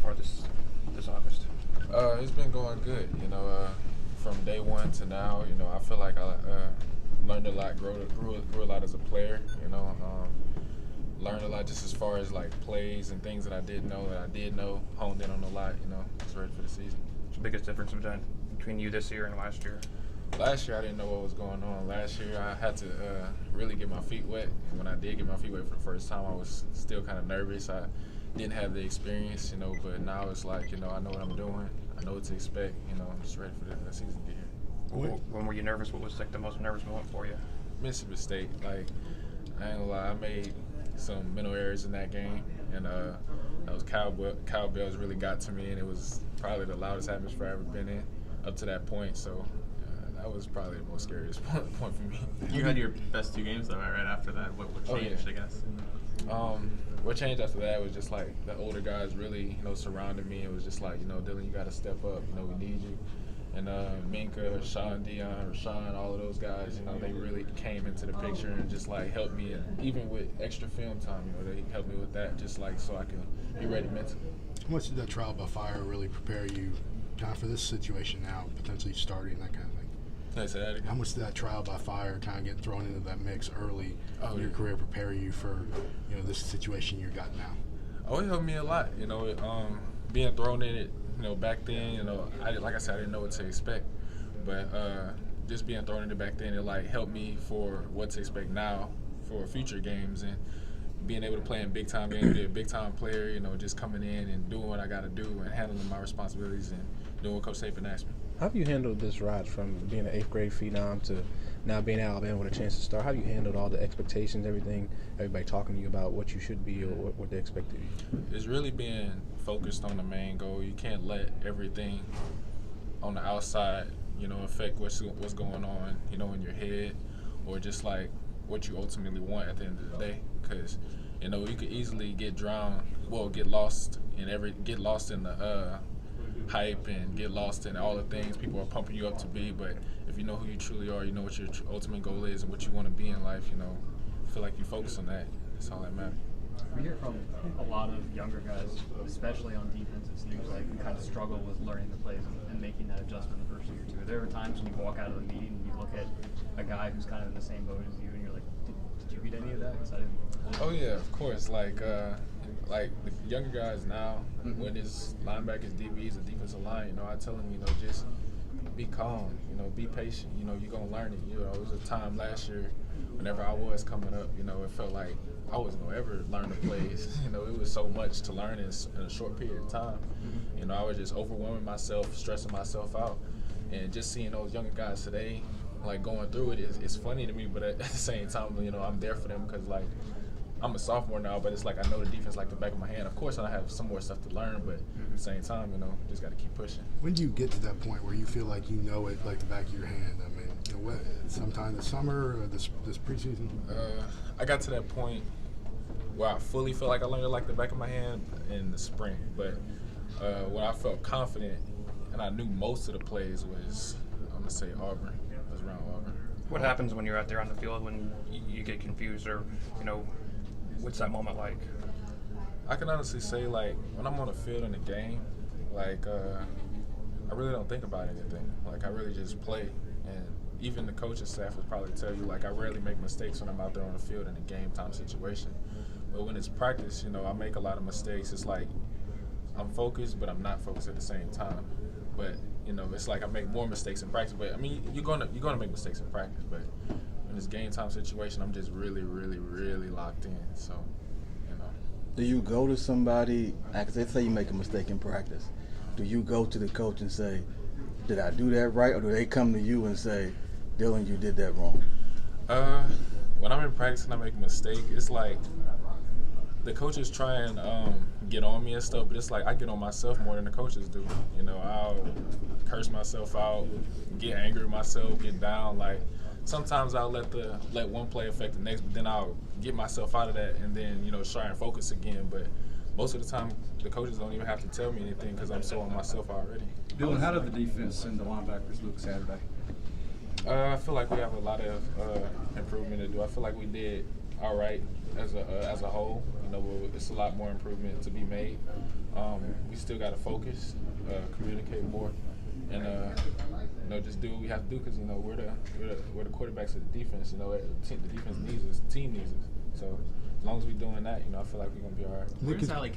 far this August? It's been going good. From day one to now, I feel like I learned a lot, grew a lot as a player. Learned a lot just as far as like plays and things that I did know, honed in on a lot. Just ready for the season. What's the biggest difference between you this year and last year? Last year I didn't know what was going on. Last year I had to really get my feet wet. And when I did get my feet wet for the first time, I was still kind of nervous. I didn't have the experience, but now it's like, I know what I'm doing. I know what to expect. I'm just ready for the season to get here. When were you nervous? What was like the most nervous moment for you? Mississippi State. Like, I ain't gonna lie, I made some mental errors in that game, and that was cowbells really got to me, and it was probably the loudest atmosphere I've ever been in up to that point. So that was probably the most scariest point for me. You had your best 2 games though, right after that. What changed, I guess? What changed after that was just like the older guys really, surrounded me. It was just like, Dylan, you got to step up. We need you. And Minka, Sean, Dion, Rashawn, all of those guys, they really came into the picture and just like helped me. And even with extra film time, they helped me with that, just like so I can be ready mentally. How much did that trial by fire really prepare you kind of for this situation now, potentially starting, that kind of thing? Can I say that again? How much did that trial by fire kind of get thrown into that mix early in your career prepare you for this situation you got now? Oh, it helped me a lot. Being thrown in it, back then, like I said, I didn't know what to expect, but just being thrown in it back then, it like helped me for what to expect now for future games and being able to play in big time games, be a big time player. Just coming in and doing what I got to do and handling my responsibilities and doing what Coach Saban asked me. How have you handled this ride from being an 8th grade phenom to now being at Alabama with a chance to start? How have you handled all the expectations, everybody talking to you about what you should be or what they expect of you? It's really being focused on the main goal. You can't let everything on the outside, affect what's going on, in your head or just like what you ultimately want at the end of the day. Because, you could easily get lost in the hype and get lost in all the things people are pumping you up to be. But if you know who you truly are, you know what your ultimate goal is and what you want to be in life, feel like you focus on that. That's all that matters. We hear from a lot of younger guys, especially on defense, it seems like we kind of struggle with learning the plays and making that adjustment the first year or two. There are times when you walk out of the meeting and you look at a guy who's kind of in the same boat as you and you're like, did you get any of that? Oh yeah, of course. Like the younger guys now, when it's linebackers, DBs, or defensive line, I tell them, just be calm, be patient. You're gonna learn it. It was a time last year, whenever I was coming up, it felt like I wasn't gonna ever learn the plays. It was so much to learn in a short period of time. I was just overwhelming myself, stressing myself out, and just seeing those younger guys today, like going through it, it's funny to me. But at the same time, I'm there for them because like I'm a sophomore now, but it's like I know the defense like the back of my hand. Of course, I have some more stuff to learn, but at the same time, just got to keep pushing. When do you get to that point where you feel like you know it like the back of your hand? I mean, sometime this summer or this preseason? I got to that point where I fully feel like I learned it like the back of my hand in the spring. But when I felt confident and I knew most of the plays was, I'm going to say Auburn. It was around Auburn. What happens when you're out there on the field when you get confused or, what's that moment like? I can honestly say, like, when I'm on the field in the game, like, I really don't think about anything. Like, I really just play. And even the coaching staff would probably tell you, like, I rarely make mistakes when I'm out there on the field in a game time situation. But when it's practice, I make a lot of mistakes. It's like I'm focused, but I'm not focused at the same time. But, it's like I make more mistakes in practice. But, I mean, you're gonna make mistakes in practice. But in this game time situation, I'm just really, really, really locked in. So, Do you go to somebody, like they say you make a mistake in practice, do you go to the coach and say, did I do that right? Or do they come to you and say, Dylan, you did that wrong? When I'm in practice and I make a mistake, it's like the coaches try and get on me and stuff, but it's like I get on myself more than the coaches do. I'll curse myself out, get angry at myself, get down. Like sometimes I'll let one play affect the next, but then I'll get myself out of that and then try and focus again. But most of the time, the coaches don't even have to tell me anything because I'm so on myself already. Dylan, how did the defense and the linebackers look Saturday? I feel like we have a lot of improvement to do. I feel like we did all right as a whole. It's a lot more improvement to be made. We still got to focus, communicate more, and you know, just do what we have to do because you know we're the quarterbacks of the defense. You know, the defense needs us, the team needs us. So as long as we're doing that, you know, I feel like we're gonna be all right. Where's that like